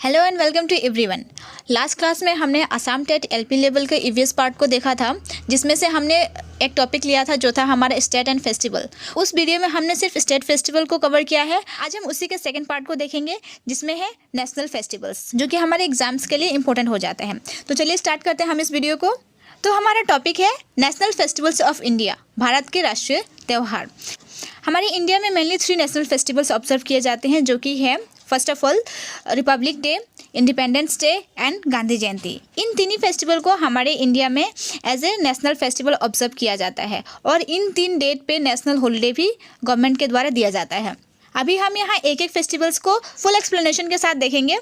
Hello and welcome to everyone. Last class में हमने Assam TET LP level के EVS part को देखा था, जिसमें से हमने एक टॉपिक लिया था जो था हमारा स्टेट एंड फेस्टिवल। उस वीडियो में हमने सिर्फ स्टेट फेस्टिवल को कवर किया है। आज हम उसी के सेकंड पार्ट को देखेंगे, जिसमें है नेशनल फेस्टिवल्स, जो कि हमारे एग्जाम्स के लिए इंपॉर्टेंट हो जाते हैं। तो चलिए स्टार्ट करते हैं हम इस वीडियो को। तो हमारा टॉपिक है national festivals of India, Bharat के राष्ट्रीय त्यौहार। हमारे इंडिया में मेनली 3 नेशनल फेस्टिवल्स ऑब्जर्व किए जाते हैं, जो कि है first of all Republic Day, Independence Day and Gandhi Jayanti. इन तीनों फेस्टिवल को हमारे इंडिया में as a national festival observe किया जाता है और इन 3 डेट पे नेशनल हॉलिडे भी गवर्नमेंट के द्वारा दिया जाता है। अभी हम यहाँ एक एक फेस्टिवल्स को फुल एक्सप्लेनेशन के साथ देखेंगे।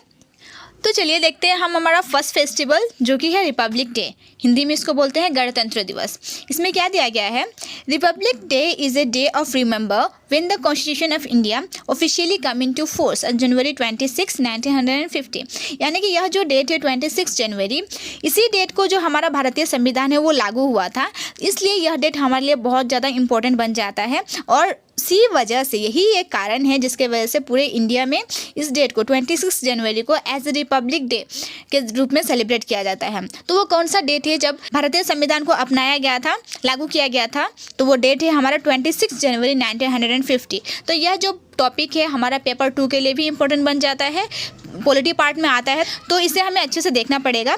तो चलिए देखते हैं हम हमारा फर्स्ट फेस्टिवल, जो कि है रिपब्लिक डे। हिंदी में इसको बोलते हैं गणतंत्र दिवस। इसमें क्या दिया गया है? Republic day is a day of remember when the constitution of India officially come into force on January 26, 1950। यानी कि यह जो डेट है 26 जनवरी, इसी डेट को जो हमारा भारतीय संविधान है वो लागू हुआ था। इसलिए यह डेट हमारे लिए बहुत ज़्यादा इम्पोर्टेंट बन जाता है और इसी वजह से यही एक कारण है जिसके वजह से पूरे इंडिया में इस डेट को 26 जनवरी को एज ए रिपब्लिक डे के रूप में सेलिब्रेट किया जाता है। तो वो कौन सा डेट है जब भारतीय संविधान को अपनाया गया था, लागू किया गया था? तो वो डेट है हमारा 26 जनवरी 1950। तो यह जो टॉपिक है हमारा पेपर 2 के लिए भी इम्पोर्टेंट बन जाता है, पॉलिटी पार्ट में आता है, तो इसे हमें अच्छे से देखना पड़ेगा।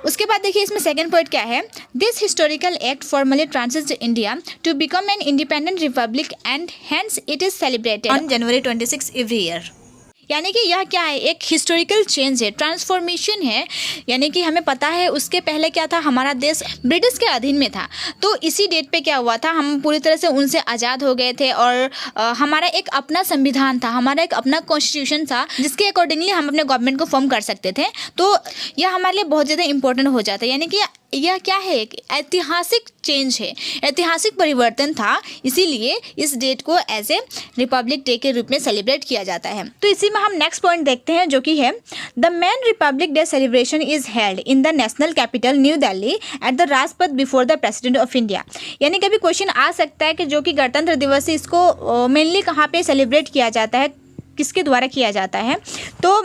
उसके बाद देखिए इसमें सेकंड पॉइंट क्या है? This historical act formally translates India to become an independent republic and hence it is celebrated on January 26 every year. यानी कि यह क्या है? एक हिस्टोरिकल चेंज है, ट्रांसफॉर्मेशन है। यानी कि हमें पता है उसके पहले क्या था, हमारा देश ब्रिटिश के अधीन में था। तो इसी डेट पे क्या हुआ था, हम पूरी तरह से उनसे आज़ाद हो गए थे और हमारा एक अपना संविधान था, हमारा एक अपना कॉन्स्टिट्यूशन था, जिसके अकॉर्डिंगली हम अपने गवर्नमेंट को फॉर्म कर सकते थे। तो यह हमारे लिए बहुत ज़्यादा इंपॉर्टेंट हो जाता है। यानी कि यह क्या है? एक ऐतिहासिक चेंज है, ऐतिहासिक परिवर्तन था। इसीलिए इस डेट को एज ए रिपब्लिक डे के रूप में सेलिब्रेट किया जाता है। तो इसी में हम नेक्स्ट पॉइंट देखते हैं, जो कि है the main Republic day celebration is held in the national capital new Delhi eight the Rajpath before the president of India. यानी कभी क्वेश्चन आ सकता है कि जो कि गणतंत्र दिवस है, इसको मेनली कहाँ पे सेलिब्रेट किया जाता है, किसके द्वारा किया जाता है? तो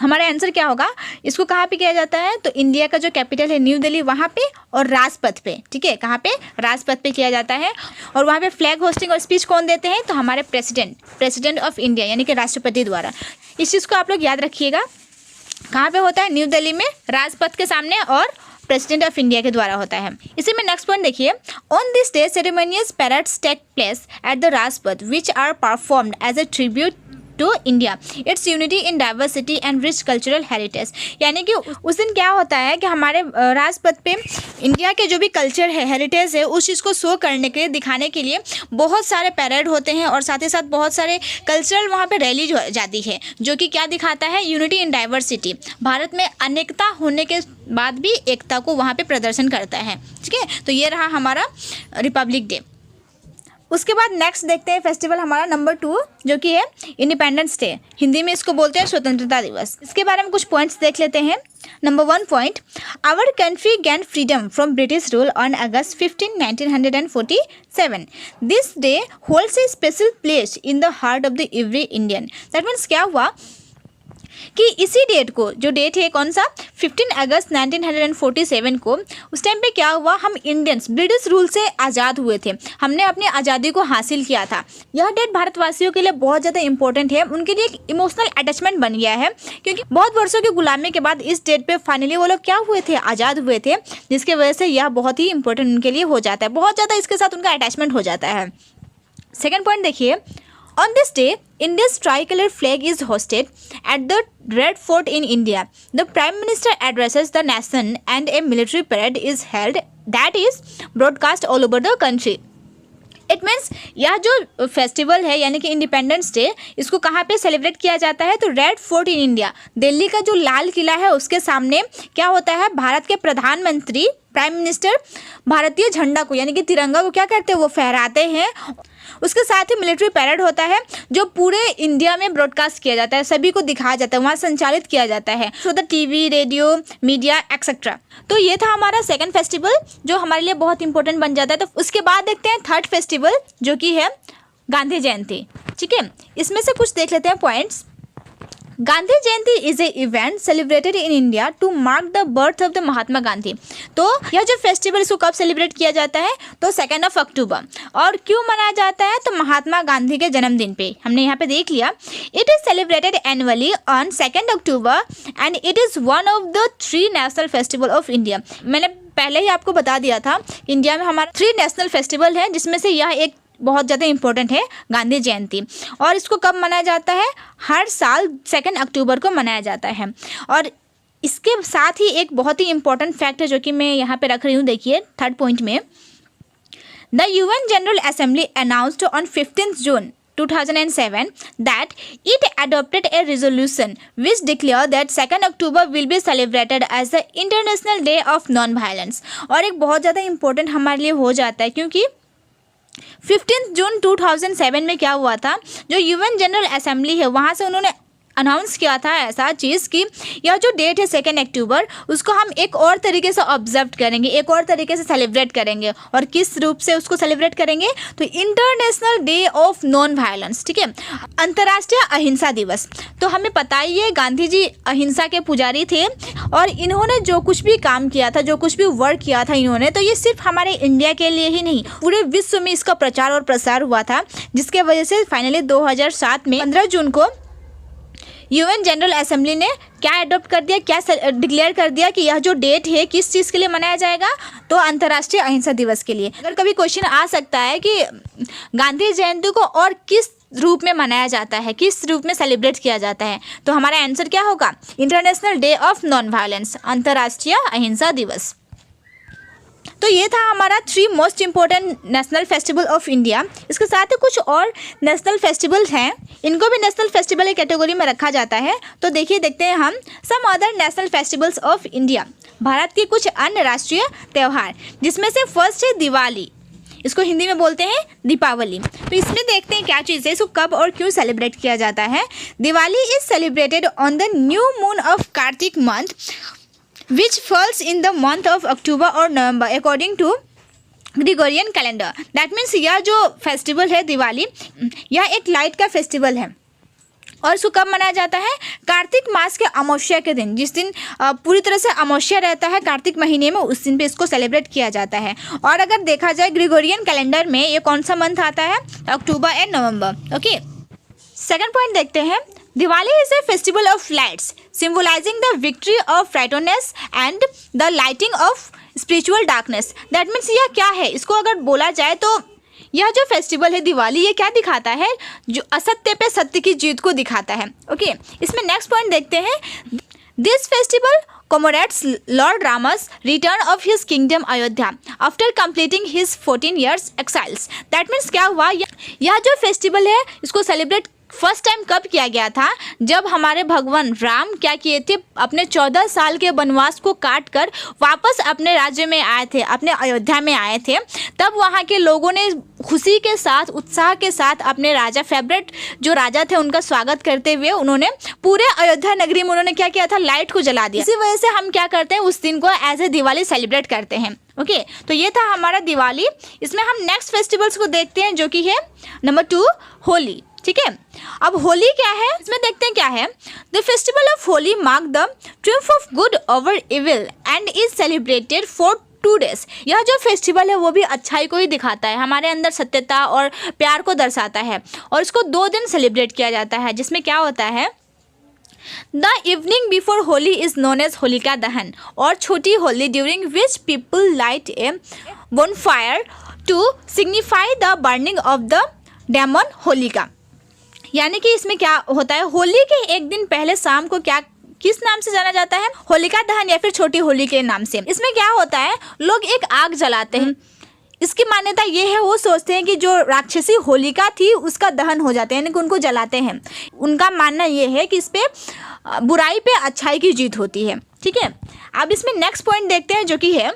हमारा आंसर क्या होगा? इसको कहाँ पे किया जाता है? तो इंडिया का जो कैपिटल है न्यू दिल्ली, वहाँ पे और राजपथ पे। ठीक है, कहाँ पे? राजपथ पे किया जाता है। और वहाँ पे फ्लैग होस्टिंग और स्पीच कौन देते हैं? तो हमारे प्रेसिडेंट ऑफ इंडिया यानी कि राष्ट्रपति द्वारा। इस चीज़ को आप लोग याद रखिएगा। कहाँ पे होता है? न्यू दिल्ली में, राजपथ के सामने, और प्रेसिडेंट ऑफ इंडिया के द्वारा होता है। इसी में नेक्स्ट पॉइंट देखिए, on this day ceremonious parades take place at the Rajpath which are performed as a tribute to India, its unity in diversity and rich cultural heritage. यानी कि उस दिन क्या होता है कि हमारे राजपथ पे इंडिया के जो भी कल्चर है, हेरिटेज है, उस चीज़ को शो करने के लिए, दिखाने के लिए बहुत सारे पैरेड होते हैं और साथ ही साथ बहुत सारे कल्चरल वहाँ पे रैली जाती है, जो कि क्या दिखाता है? Unity in diversity. भारत में अनेकता होने के बाद भी एकता को वहाँ पे प्रदर्शन करता है। ठीक है, तो ये रहा हमारा रिपब्लिक डे। उसके बाद नेक्स्ट देखते हैं फेस्टिवल हमारा नंबर 2, जो कि है इंडिपेंडेंस डे। हिंदी में इसको बोलते हैं स्वतंत्रता दिवस। इसके बारे में कुछ पॉइंट्स देख लेते हैं। Number 1 point, our country gain freedom from British rule on August 15, 1947। This day holds a special place in the heart of the every Indian. That means क्या हुआ कि इसी डेट को, जो डेट है कौन सा, 15 अगस्त 1947 को, उस टाइम पे क्या हुआ, हम इंडियंस ब्रिटिश रूल से आज़ाद हुए थे, हमने अपनी आज़ादी को हासिल किया था। यह डेट भारतवासियों के लिए बहुत ज़्यादा इंपॉर्टेंट है, उनके लिए एक इमोशनल अटैचमेंट बन गया है, क्योंकि बहुत वर्षों की गुलामी के बाद इस डेट पे फाइनली वो लोग क्या हुए थे, आज़ाद हुए थे, जिसकी वजह से यह बहुत ही इंपॉर्टेंट उनके लिए हो जाता है, बहुत ज़्यादा इसके साथ उनका अटैचमेंट हो जाता है। सेकेंड पॉइंट देखिए, on this day, India's tricolor flag is hosted at the Red Fort in India. The Prime Minister addresses the nation and a military parade is held that is broadcast all over the country. It means यह जो festival है यानी कि independence day, इसको कहाँ पे celebrate किया जाता है? तो red fort in India, Delhi का जो लाल किला है उसके सामने क्या होता है? भारत के प्रधानमंत्री, प्राइम मिनिस्टर भारतीय झंडा को यानी कि तिरंगा को क्या करते हैं? वो फहराते हैं। उसके साथ ही मिलिट्री पैरेड होता है, जो पूरे इंडिया में ब्रॉडकास्ट किया जाता है, सभी को दिखाया जाता है, वहाँ संचालित किया जाता है through the TV, radio, media etcetera. तो ये था हमारा सेकंड फेस्टिवल, जो हमारे लिए बहुत इंपॉर्टेंट बन जाता है। तो उसके बाद देखते हैं थर्ड फेस्टिवल, जो कि है गांधी जयंती। ठीक है, इसमें से कुछ देख लेते हैं points. Gandhi Jayanti is a event celebrated in India to mark the birth of the Mahatma Gandhi. तो यह जो फेस्टिवल इसको कब सेलिब्रेट किया जाता है, तो 2 अक्टूबर। और क्यों मनाया जाता है, तो महात्मा गांधी के जन्मदिन पे। हमने यहाँ पे देख लिया, it is celebrated annually on 2 October and it is one of the 3 national festival of India. मैंने पहले ही आपको बता दिया था, इंडिया में हमारा 3 नेशनल फेस्टिवल है, जिसमें से यह एक बहुत ज़्यादा इंपॉर्टेंट है, गांधी जयंती। और इसको कब मनाया जाता है, हर साल 2 अक्टूबर को मनाया जाता है। और इसके साथ ही एक बहुत ही इंपॉर्टेंट फैक्ट है जो कि मैं यहाँ पे रख रही हूँ, देखिए 3rd पॉइंट में, the UN general assembly announced on 15 June 2007 that it adopted a resolution which declared that 2 October will be celebrated as the International Day of Non-Violence। और एक बहुत ज़्यादा इंपॉर्टेंट हमारे लिए हो जाता है, क्योंकि 15 जून 2007 में क्या हुआ था, जो UN जनरल असेंबली है वहाँ से उन्होंने अनाउंस किया था ऐसा चीज़ कि यह जो डेट है 2 अक्टूबर, उसको हम एक और तरीके से ऑब्जर्व करेंगे, एक और तरीके से सेलिब्रेट करेंगे। और किस रूप से उसको सेलिब्रेट करेंगे, तो international day of non violence, ठीक है, अंतर्राष्ट्रीय अहिंसा दिवस। तो हमें पता ही है गांधी जी अहिंसा के पुजारी थे, और इन्होंने जो कुछ भी काम किया था, जो कुछ भी वर्क किया था इन्होंने, तो ये सिर्फ हमारे इंडिया के लिए ही नहीं, पूरे विश्व में इसका प्रचार और प्रसार हुआ था, जिसके वजह से फाइनली 2007 में 15 जून को UN जनरल असेंबली ने क्या अडॉप्ट कर दिया, क्या डिक्लेयर कर दिया कि यह जो डेट है किस चीज़ के लिए मनाया जाएगा, तो अंतर्राष्ट्रीय अहिंसा दिवस के लिए। अगर कभी क्वेश्चन आ सकता है कि गांधी जयंती को और किस रूप में मनाया जाता है, किस रूप में सेलिब्रेट किया जाता है, तो हमारा आंसर क्या होगा, international day of non violence, अंतर्राष्ट्रीय अहिंसा दिवस। तो ये था हमारा 3 most important national festival of India. इसके साथ ही कुछ और नेशनल फेस्टिवल्स हैं, इनको भी नेशनल फेस्टिवल की कैटेगरी में रखा जाता है। तो देखते हैं हम some other national festivals of India, Bharat के कुछ अन्य राष्ट्रीय त्यौहार, जिसमें से फर्स्ट है दिवाली, इसको हिंदी में बोलते हैं दीपावली। तो इसमें देखते हैं क्या चीज़ है, इसको कब और क्यों सेलिब्रेट किया जाता है। Diwali is celebrated on the new moon of Kartik month which falls in the month of October or November according to Gregorian calendar। That means यह जो फेस्टिवल है दिवाली, यह एक लाइट का फेस्टिवल है, और इसको कब मनाया जाता है, कार्तिक मास के अमावस्या के दिन, जिस दिन पूरी तरह से अमावस्या रहता है कार्तिक महीने में, उस दिन पे इसको सेलिब्रेट किया जाता है। और अगर देखा जाए ग्रेगोरियन कैलेंडर में ये कौन सा मंथ आता है, October and November. Okay, 2nd point देखते हैं, Diwali is a festival of lights, symbolizing the victory of righteousness and the lighting of spiritual darkness। That means यह क्या है, इसको अगर बोला जाए तो यह जो फेस्टिवल है दिवाली, ये क्या दिखाता है, जो असत्य पे सत्य की जीत को दिखाता है। ओके, इसमें नेक्स्ट पॉइंट देखते हैं, this festival commemorates Lord Rama's return of his kingdom Ayodhya after completing his 14 years exiles। That means क्या हुआ, यह जो फेस्टिवल है इसको सेलिब्रेट फर्स्ट टाइम कब किया गया था, जब हमारे भगवान राम क्या किए थे, अपने 14 साल के वनवास को काट कर वापस अपने राज्य में आए थे, अपने अयोध्या में आए थे। तब वहाँ के लोगों ने खुशी के साथ, उत्साह के साथ अपने राजा, फेवरेट जो राजा थे, उनका स्वागत करते हुए उन्होंने पूरे अयोध्या नगरी में उन्होंने क्या किया था, लाइट को जला दिया। इसी वजह से हम क्या करते हैं, उस दिन को एज ए दिवाली सेलिब्रेट करते हैं। ओके, तो ये था हमारा दिवाली। इसमें हम नेक्स्ट फेस्टिवल्स को देखते हैं, जो कि है नंबर 2 होली। ठीक है, अब होली क्या है, इसमें देखते हैं क्या है। The festival of Holi mark the triumph of good over evil and is celebrated for 2 days। यह जो फेस्टिवल है वो भी अच्छाई को ही दिखाता है, हमारे अंदर सत्यता और प्यार को दर्शाता है, और इसको 2 दिन सेलिब्रेट किया जाता है, जिसमें क्या होता है, the evening before Holi is known as Holika Dahan और Chhoti Holi, during which people light a bonfire to signify the burning of the demon Holika. यानी कि इसमें क्या होता है, होली के एक दिन पहले शाम को क्या, किस नाम से जाना जाता है, होलिका दहन या फिर छोटी होली के नाम से। इसमें क्या होता है, लोग एक आग जलाते हैं। इसकी मान्यता ये है, वो सोचते हैं कि जो राक्षसी होलिका थी उसका दहन हो जाता है, यानी कि उनको जलाते हैं। उनका मानना ये है कि इस पे बुराई पे अच्छाई की जीत होती है। ठीक है, अब इसमें नेक्स्ट पॉइंट देखते हैं, जो कि है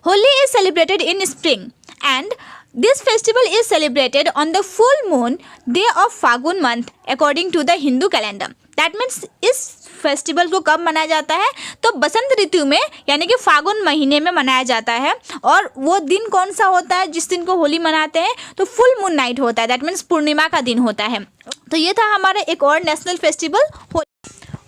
Holi is celebrated in spring and this festival is celebrated on the full moon day of Fagun month according to the Hindu calendar। That means इस फेस्टिवल को कब मनाया जाता है, तो बसंत ऋतु में यानी कि फागुन महीने में मनाया जाता है। और वो दिन कौन सा होता है जिस दिन को होली मनाते हैं, तो फुल मून नाइट होता है, दैट मीन्स पूर्णिमा का दिन होता है। तो ये था हमारा एक और नेशनल फेस्टिवल होली।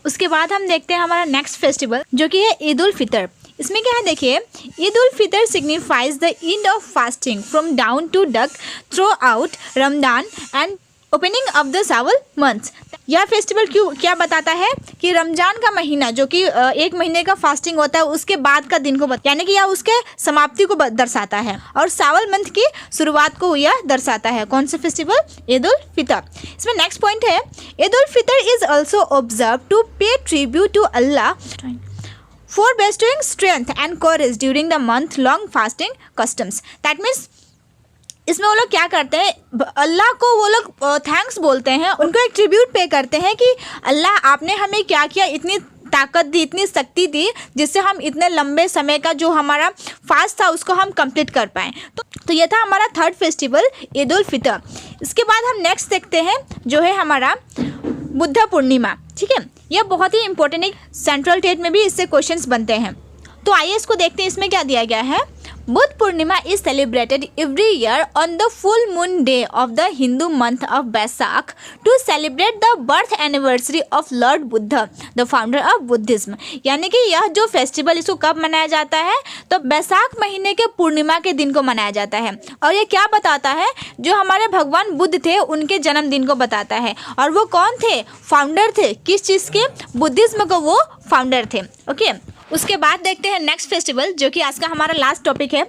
उसके बाद हम देखते हैं हमारा नेक्स्ट फेस्टिवल जो कि है ईद उल फितर। इसमें क्या है देखिए, Eid ul Fitr signifies the end of fasting from dawn to dusk throughout Ramzan and opening of the Shawwal months. यह फेस्टिवल क्या बताता है कि रमजान का महीना जो कि एक महीने का फास्टिंग होता है उसके बाद का दिन को यानी कि यह उसके समाप्ति को दर्शाता है, और शावल मंथ की शुरुआत को यह दर्शाता है। कौन सा फेस्टिवल? ईद उल फितर। इसमें नेक्स्ट पॉइंट है, Eid ul Fitr is also observe to pay tribute to Allah for bestowing strength and courage during the month long fasting customs। That means इसमें वो लोग क्या करते हैं, अल्लाह को वो लोग थैंक्स बोलते हैं, उनको एक ट्रिब्यूट पे करते हैं कि अल्लाह आपने हमें क्या किया, इतनी ताकत दी, इतनी शक्ति दी जिससे हम इतने लंबे समय का जो हमारा फास्ट था उसको हम कंप्लीट कर पाएँ। तो ये था हमारा थर्ड फेस्टिवल ईद उल फितर। इसके बाद हम नेक्स्ट देखते हैं जो है हमारा बुद्ध पूर्णिमा। ठीक है, यह बहुत ही इंपॉर्टेंट है, सेंट्रल टेट में भी इससे क्वेश्चंस बनते हैं। तो आइए इसको देखते हैं, इसमें क्या दिया गया है। Buddha Purnima is celebrated every year on the full moon day of the Hindu month of Baisakh to celebrate the birth anniversary of Lord Buddha the founder of Buddhism. यानी कि यह जो फेस्टिवल इसको कब मनाया जाता है, तो बैसाख महीने के पूर्णिमा के दिन को मनाया जाता है। और ये क्या बताता है, जो हमारे भगवान बुद्ध थे उनके जन्मदिन को बताता है। और वो कौन थे? फाउंडर थे। किस चीज़ के? बुद्धिज्म को वो फाउंडर थे। ओके, उसके बाद देखते हैं नेक्स्ट फेस्टिवल जो कि आज का हमारा लास्ट टॉपिक है,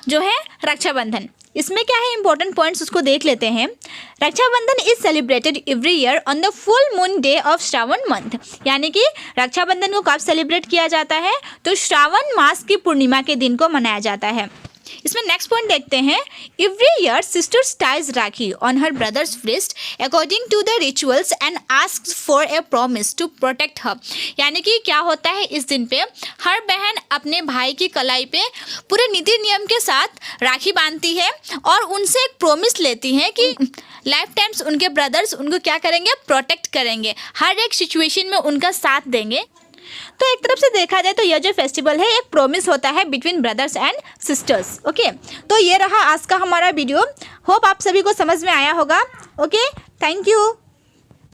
जो है रक्षाबंधन। इसमें क्या है इंपॉर्टेंट पॉइंट्स उसको देख लेते हैं। Rakshabandhan is celebrated every year on the full moon day of Shravan month. यानी कि रक्षाबंधन को कब सेलिब्रेट किया जाता है, तो श्रावण मास की पूर्णिमा के दिन को मनाया जाता है। इसमें नेक्स्ट पॉइंट देखते हैं, every year sisters ties rakhi on her brothers wrist according to the rituals and asks for a promise to protect her. यानी कि क्या होता है, इस दिन पे हर बहन अपने भाई की कलाई पे पूरे नीति नियम के साथ राखी बांधती है और उनसे एक प्रॉमिस लेती है कि लाइफ टाइम्स उनके ब्रदर्स उनको क्या करेंगे, प्रोटेक्ट करेंगे, हर एक सिचुएशन में उनका साथ देंगे। तो एक तरफ से देखा जाए तो यह जो फेस्टिवल है एक प्रॉमिस होता है between brothers and sisters. Okay, तो ये रहा आज का हमारा वीडियो। होप आप सभी को समझ में आया होगा। Okay, thank you.